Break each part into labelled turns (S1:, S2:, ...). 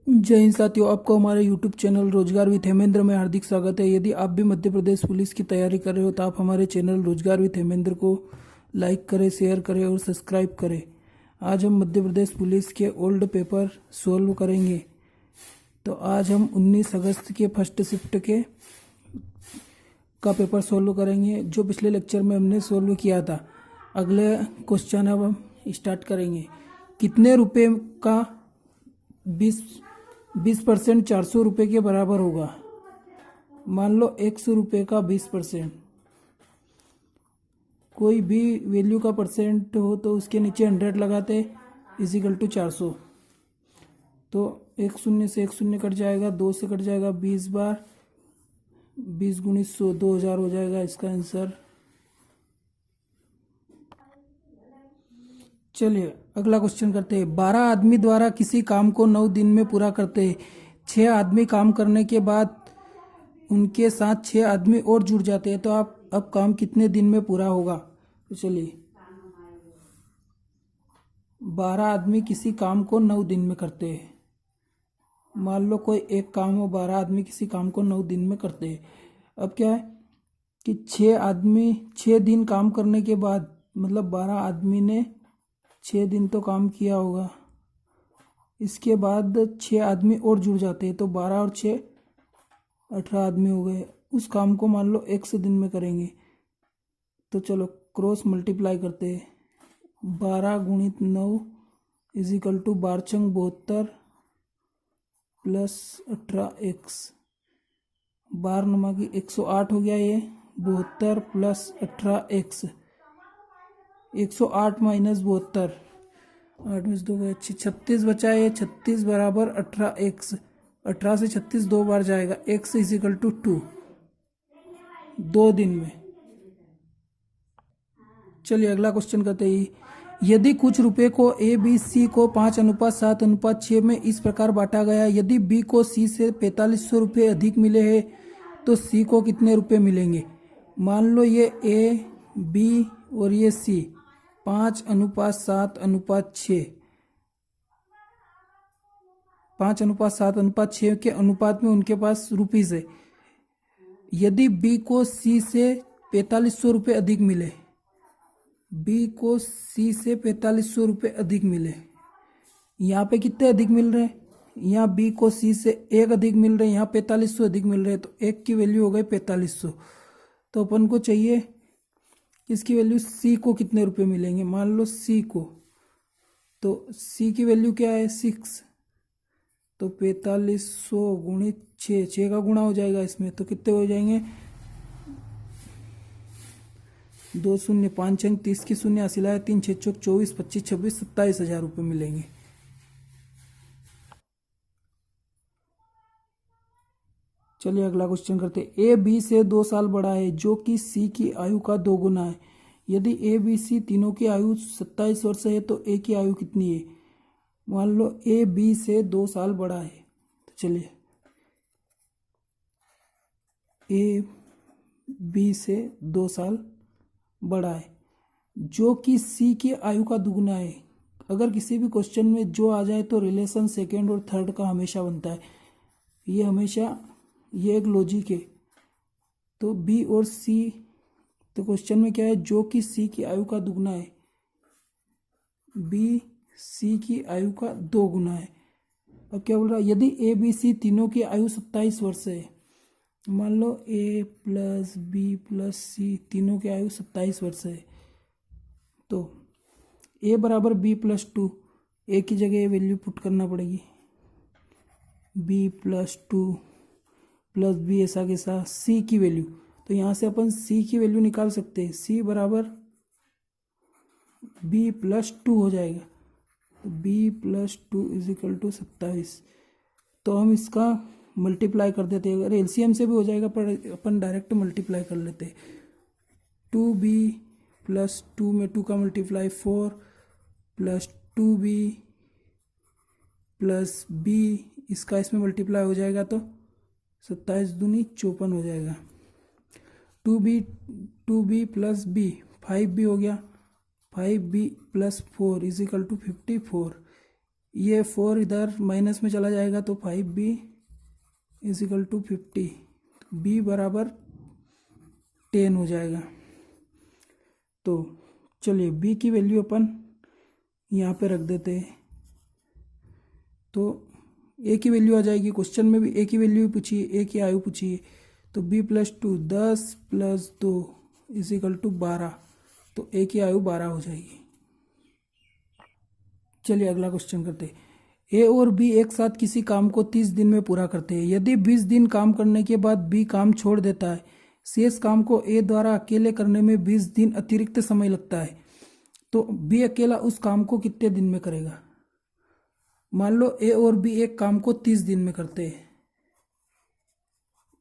S1: जय हिंद साथियों, आपको हमारे YouTube चैनल रोजगार विद हेमेंद्र में हार्दिक स्वागत है। यदि आप भी मध्य प्रदेश पुलिस की तैयारी कर रहे हो तो आप हमारे चैनल रोजगार विद हेमेंद्र को लाइक करें, शेयर करें और सब्सक्राइब करें। आज हम मध्य प्रदेश पुलिस के ओल्ड पेपर सॉल्व करेंगे। तो आज हम 19 अगस्त के फर्स्ट शिफ्ट के का पेपर सॉल्व करेंगे, जो पिछले लेक्चर में हमने सॉल्व किया था। अगले क्वेश्चन अब हम स्टार्ट करेंगे। कितने रुपए का 20% 400 रुपये के बराबर होगा। मान लो 100 रुपये का 20%, कोई भी वैल्यू का परसेंट हो तो उसके नीचे 100 लगाते इजिकल टू 400। तो एक शून्य से एक शून्य कट जाएगा, 2 से कट जाएगा 20 बार, 20 गुणित 100 2000 हो जाएगा इसका आंसर। चलिए अगला क्वेश्चन करते हैं। 12 आदमी द्वारा किसी काम को 9 दिन में पूरा करते हैं। 6 आदमी काम करने के बाद उनके साथ 6 आदमी और जुड़ जाते हैं, तो आप अब काम कितने दिन में पूरा होगा। तो चलिए 12 आदमी किसी काम को 9 दिन में करते हैं। मान लो कोई एक काम हो, 12 आदमी किसी काम को 9 दिन में करते हैं। अब क्या है कि 6 आदमी 6 दिन काम करने के बाद, मतलब 12 आदमी ने 6 दिन तो काम किया होगा, इसके बाद 6 आदमी और जुड़ जाते हैं, तो 12 और 6 18 आदमी हो गए। उस काम को मान लो 100 दिन में करेंगे। तो चलो क्रॉस मल्टीप्लाई करते हैं। 12 गुणित 9 इजिकल टू 12 चंग 72 प्लस 18x, 12 नमा की 108 हो गया। ये 72 प्लस 18x, 108 माइनस 72, 8 में से 2 गए 36 बचा है। 36 बराबर 18x, 18 से 36 2 बार जाएगा, x इजिकल टू 2, 2 दिन में। चलिए अगला क्वेश्चन करते हैं। यदि कुछ रुपए को ए बी सी को 5:7:6 में इस प्रकार बांटा गया, यदि बी को सी से 4500 रुपये अधिक मिले हैं तो सी को कितने रुपए मिलेंगे। मान लो ये ए बी और ये सी 5:7:6, 5:7:6 के अनुपात में उनके पास रुपीज है। यदि बी को सी से 4500 रुपये अधिक मिले, बी को सी से 4500 रुपये अधिक मिले, यहाँ पे कितने अधिक मिल रहे हैं, यहाँ बी को सी से 1 अधिक मिल रहे हैं, यहाँ 4500 अधिक मिल रहे हैं, तो 1 की वैल्यू हो गई 4500। तो अपन को चाहिए इसकी वैल्यू सी को कितने रुपए मिलेंगे। मान लो सी को, तो सी की वैल्यू क्या है 6, तो 4500 गुणित 6, 6 का गुणा हो जाएगा इसमें, तो कितने हो जाएंगे 2 शून्य 5 अंक 30 की शून्य हासिल 3 6 चौक 24 25 26 27,000 रुपये मिलेंगे। चलिए अगला क्वेश्चन करते हैं। ए बी से 2 साल बड़ा है, जो कि सी की आयु का 2 गुना है। यदि ए बी सी तीनों की आयु 27 वर्ष है तो ए की आयु कितनी है। मान लो ए बी से 2 साल बड़ा है, तो चलिए ए बी से 2 साल बड़ा है, जो कि सी की आयु का दुगुना है। अगर किसी भी क्वेश्चन में जो आ जाए तो रिलेशन सेकेंड और थर्ड का हमेशा बनता है, ये हमेशा, ये एक लॉजिक है। तो बी और सी, तो क्वेश्चन में क्या है, जो कि सी की आयु का दुगुना है, बी सी की आयु का 2 गुना है। अब क्या बोल रहा है, यदि ए बी सी तीनों की आयु 27 वर्ष है, मान लो ए प्लस बी प्लस सी तीनों की आयु 27 वर्ष है, तो ए बराबर बी प्लस 2, ए की जगह वैल्यू पुट करना पड़ेगी, बी प्लस 2 प्लस बी ऐसा कैसा, सी की वैल्यू, तो यहाँ से अपन सी की वैल्यू निकाल सकते हैं। सी बराबर बी प्लस 2 हो जाएगा, तो बी प्लस 2 इजिकल टू 27। तो हम इसका मल्टीप्लाई कर देते हैं, अगर एलसीएम से भी हो जाएगा पर अपन डायरेक्ट मल्टीप्लाई कर लेते हैं। 2b प्लस 2 में 2 का multiply 4 plus 2b plus b, इसका इसमें मल्टीप्लाई हो जाएगा तो 27 दूनी 54 हो जाएगा। 2b प्लस b 5b हो गया, 5b प्लस 4 इजिकल टू 54। ये 4 इधर माइनस में चला जाएगा तो 5b इजिकल टू 50, b बराबर 10 हो जाएगा। तो चलिए b की वैल्यू अपन यहाँ पे रख देते हैं। तो a की वैल्यू आ जाएगी, क्वेश्चन में भी a की वैल्यू पूछी है, a की आयु पूछी है। तो b+2 10 + 2 इजिकल टू 12, तो a की आयु 12 हो जाएगी। चलिए अगला क्वेश्चन करते हैं। ए और बी एक साथ किसी काम को 30 दिन में पूरा करते हैं। यदि 20 दिन काम करने के बाद बी काम छोड़ देता है, शेष काम को ए द्वारा अकेले करने में 20 दिन अतिरिक्त समय लगता है, तो बी अकेला उस काम को कितने दिन में करेगा। मान लो ए और बी एक काम को 30 दिन में करते हैं।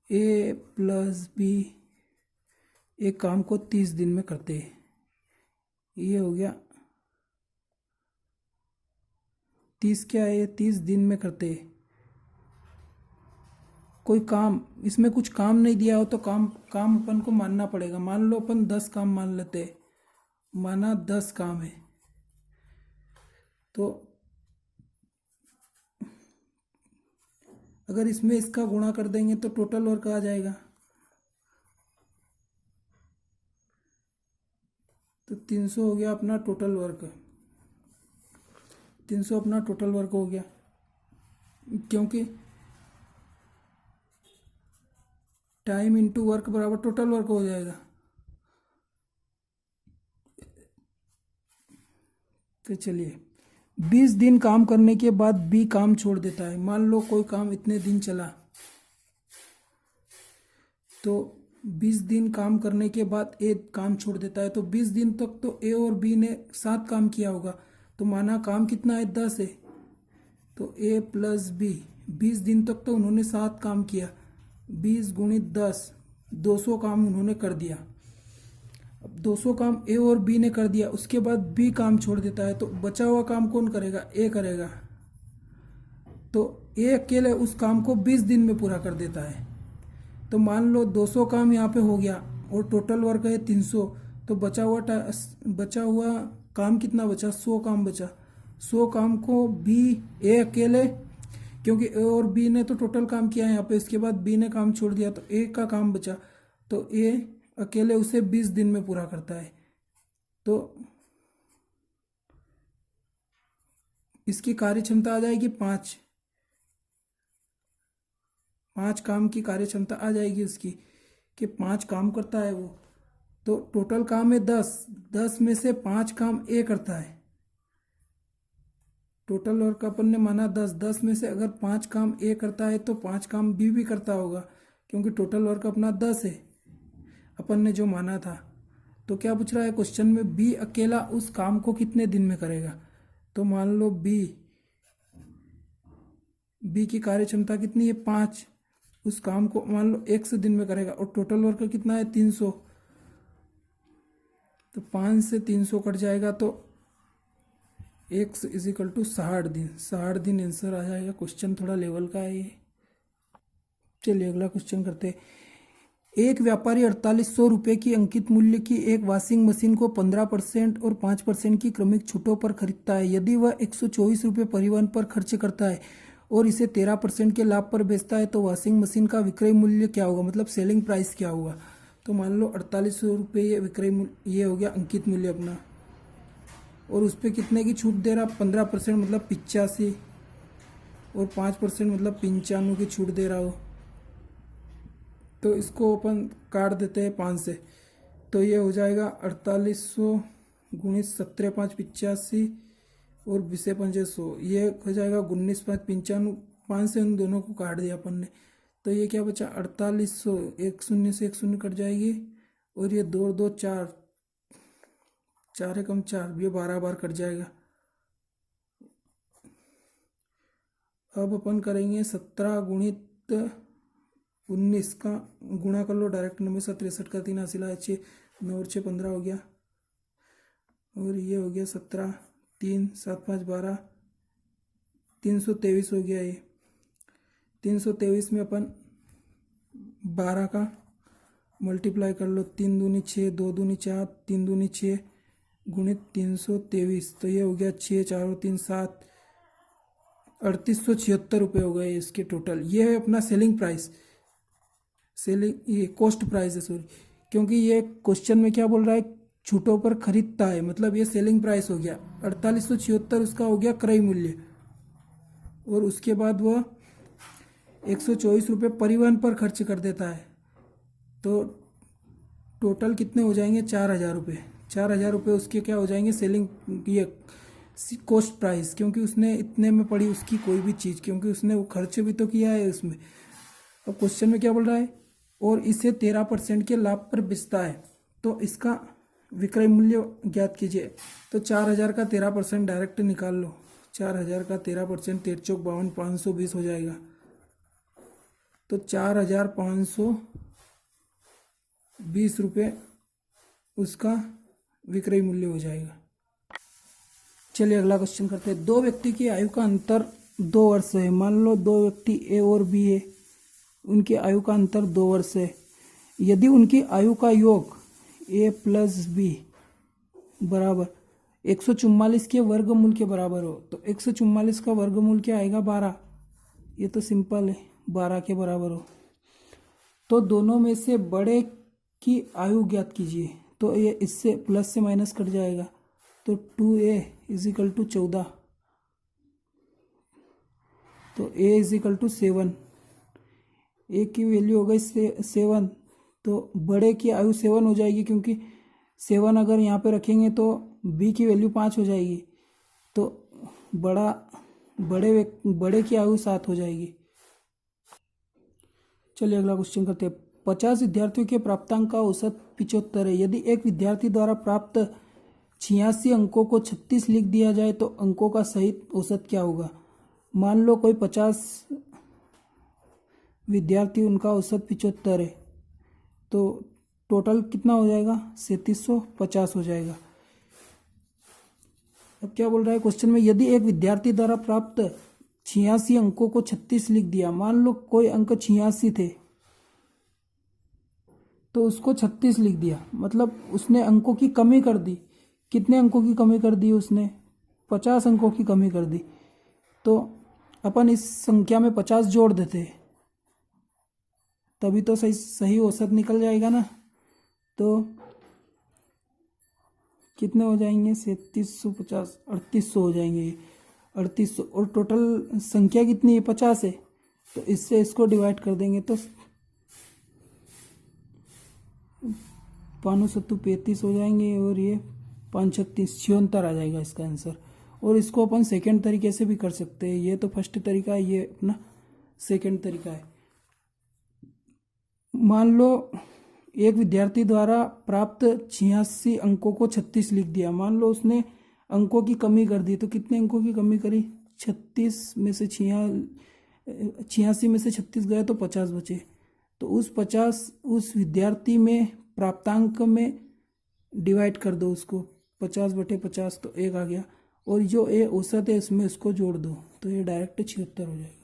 S1: ए प्लस बी एक काम को 30 दिन में करते हैं। ये हो गया 30, क्या है, 30 दिन में करते हैं। कोई काम, इसमें कुछ काम नहीं दिया हो तो काम अपन को मानना पड़ेगा। मान लो अपन 10 काम मान लेते हैं, माना 10 काम है, तो अगर इसमें इसका गुणा कर देंगे तो टोटल वर्क आ जाएगा। तो 300 हो गया अपना टोटल वर्क, 300 अपना टोटल वर्क हो गया, क्योंकि टाइम इंटू वर्क बराबर टोटल वर्क हो जाएगा। तो चलिए 20 दिन काम करने के बाद बी काम छोड़ देता है। मान लो कोई काम इतने दिन चला, तो 20 दिन काम करने के बाद ए काम छोड़ देता है, तो 20 दिन तक तो ए और बी ने साथ काम किया होगा। तो माना काम कितना है, 10 है, तो ए प्लस बी 20 दिन तक तो उन्होंने साथ काम किया, 20 × 10 200 काम उन्होंने कर दिया। अब 200 काम ए और बी ने कर दिया, उसके बाद बी काम छोड़ देता है, तो बचा हुआ काम कौन करेगा, ए करेगा। तो ए अकेले उस काम को 20 दिन में पूरा कर देता है। तो मान लो 200 काम यहाँ पे हो गया और टोटल वर्क है 300, तो बचा हुआ काम कितना बचा, 100 काम बचा। 100 काम को बी ए अकेले, क्योंकि ए और बी ने तो टोटल काम किया है यहाँ पे, इसके बाद बी ने काम छोड़ दिया, तो ए का काम बचा, तो ए अकेले उसे 20 दिन में पूरा करता है। तो इसकी कार्य क्षमता आ जाएगी 5 काम की कार्य क्षमता आ जाएगी उसकी, कि 5 काम करता है वो। तो टोटल काम है 10 में से 5 काम ए करता है। टोटल वर्क अपन ने माना 10 में से अगर 5 काम ए करता है तो 5 काम बी भी करता होगा, क्योंकि टोटल वर्क अपना 10 है अपन ने जो माना था। तो क्या पूछ रहा है क्वेश्चन में, बी अकेला उस काम को कितने दिन में करेगा। तो मान लो बी की कार्य क्षमता कितनी है, 5, उस काम को मान लो 100 दिन में करेगा, और टोटल वर्क कितना है 300, तो 5 से 300 कट जाएगा, तो x इजिकल टू 60 दिन। 60 दिन आंसर आ जाएगा। क्वेश्चन थोड़ा लेवल का है ये। चलिए अगला क्वेश्चन करते हैं। एक व्यापारी 4800 रुपये की अंकित मूल्य की एक वॉशिंग मशीन को 15% और 5% की क्रमिक छूटों पर खरीदता है। यदि वह 124 रुपये परिवहन पर खर्च करता है और इसे 13% के लाभ पर बेचता है, तो वॉशिंग मशीन का विक्रय मूल्य क्या होगा, मतलब सेलिंग प्राइस क्या होगा। तो मान लो 4800 रुपये ये विक्रय मूल्य, ये हो गया अंकित मूल्य अपना, और उस पर कितने की छूट दे रहा, 15% मतलब 85, और 5% मतलब 95 की छूट दे रहा हो। तो इसको अपन काट देते हैं 5 से, तो ये हो जाएगा 4800 × 17 5 85 और 20 5 100, ये हो जाएगा 19 5 95। 5 से उन दोनों को काट दिया अपन ने, तो ये क्या बचा 4800, एक शून्य से एक शून्य कट जाएगी, और ये 2 2 4 4 एकम 4, ये 12 बार कट जाएगा। अब अपन करेंगे 17 × 19 का गुणा कर लो डायरेक्ट नंबर से, 63 का 3 हासिल है 6, 9 और 6 15 हो गया, और ये हो गया 17 3 7 5 12, 323 हो गया। ये 323 में अपन 12 का मल्टीप्लाई कर लो, 3 दूनी 6, 2 दूनी 4, 3 दूनी 6 × 323, तो ये हो गया 6 4 और 3 7, ₹3876 हो गए इसके टोटल। ये है अपना सेलिंग प्राइस, ये कॉस्ट प्राइस है, सॉरी, क्योंकि ये क्वेश्चन में क्या बोल रहा है, छूटों पर खरीदता है, मतलब ये सेलिंग प्राइस हो गया। 4876 उसका हो गया क्रय मूल्य, और उसके बाद वह ₹124 परिवहन पर खर्च कर देता है। तो टोटल कितने हो जाएंगे, ₹4000। ₹4000 उसके क्या हो जाएंगे, सेलिंग, ये कॉस्ट प्राइस, क्योंकि उसने इतने में पड़ी उसकी कोई भी चीज़, क्योंकि उसने वो खर्च भी तो किया है उसमें। अब क्वेश्चन में क्या बोल रहा है, और इसे 13% के लाभ पर बेचता है, तो इसका विक्रय मूल्य ज्ञात कीजिए। तो 4000 का 13% डायरेक्ट निकाल लो। 4000 का 13%, 13 चौक 52, 520 हो जाएगा। तो ₹4520 उसका विक्रय मूल्य हो जाएगा। चलिए अगला क्वेश्चन करते हैं। दो व्यक्ति की आयु का अंतर 2 वर्ष है। मान लो दो व्यक्ति ए और बी है, उनकी आयु का अंतर 2 वर्ष है। यदि उनकी आयु का योग ए प्लस बी बराबर 144 के वर्गमूल के बराबर हो, तो 144 का वर्गमूल क्या आएगा, 12। ये तो सिंपल है, 12 के बराबर हो। तो दोनों में से बड़े की आयु ज्ञात कीजिए। तो ये इससे प्लस से माइनस कट जाएगा, तो 2a = 14। तो a = 7, ए की वैल्यू हो गई 7, तो बड़े की आयु 7 हो जाएगी, क्योंकि 7 अगर यहाँ पे रखेंगे तो बी की वैल्यू 5 हो जाएगी, तो बड़े की आयु 7 हो जाएगी। चलिए अगला क्वेश्चन करते हैं। 50 विद्यार्थियों के प्राप्तांक का औसत 75 है। यदि एक विद्यार्थी द्वारा प्राप्त 86 अंकों को 36 लिख दिया जाए तो अंकों का सही औसत क्या होगा। मान लो कोई 50 विद्यार्थी, उनका औसत 75 है, तो टोटल कितना हो जाएगा, 3750 हो जाएगा। अब क्या बोल रहा है क्वेश्चन में, यदि एक विद्यार्थी द्वारा प्राप्त 86 अंकों को 36 लिख दिया। मान लो कोई अंक 86 थे, तो उसको 36 लिख दिया, मतलब उसने अंकों की कमी कर दी। कितने अंकों की कमी कर दी उसने, 50 अंकों की कमी कर दी। तो अपन इस संख्या में 50 जोड़ देते, तभी तो सही औसत निकल जाएगा ना। तो कितने हो जाएंगे, 3750, 3800 हो जाएंगे, 3800। और टोटल संख्या कितनी है, 50 है, तो इससे इसको डिवाइड कर देंगे तो 5 सत्तू 35 हो जाएंगे, और ये 5 36 76 आ जाएगा इसका आंसर। और इसको अपन सेकेंड तरीके से भी कर सकते हैं। ये तो फर्स्ट तरीका है, ये अपना सेकेंड तरीका है। मान लो एक विद्यार्थी द्वारा प्राप्त 86 अंकों को 36 लिख दिया। मान लो उसने अंकों की कमी कर दी, तो कितने अंकों की कमी करी, 86 में से 36 गए तो 50 बचे। तो उस विद्यार्थी में प्राप्तांक में डिवाइड कर दो उसको, 50/50, तो 1 आ गया। और जो ए औसत है इसमें इसको जोड़ दो, तो ये डायरेक्ट 76 हो जाएगा।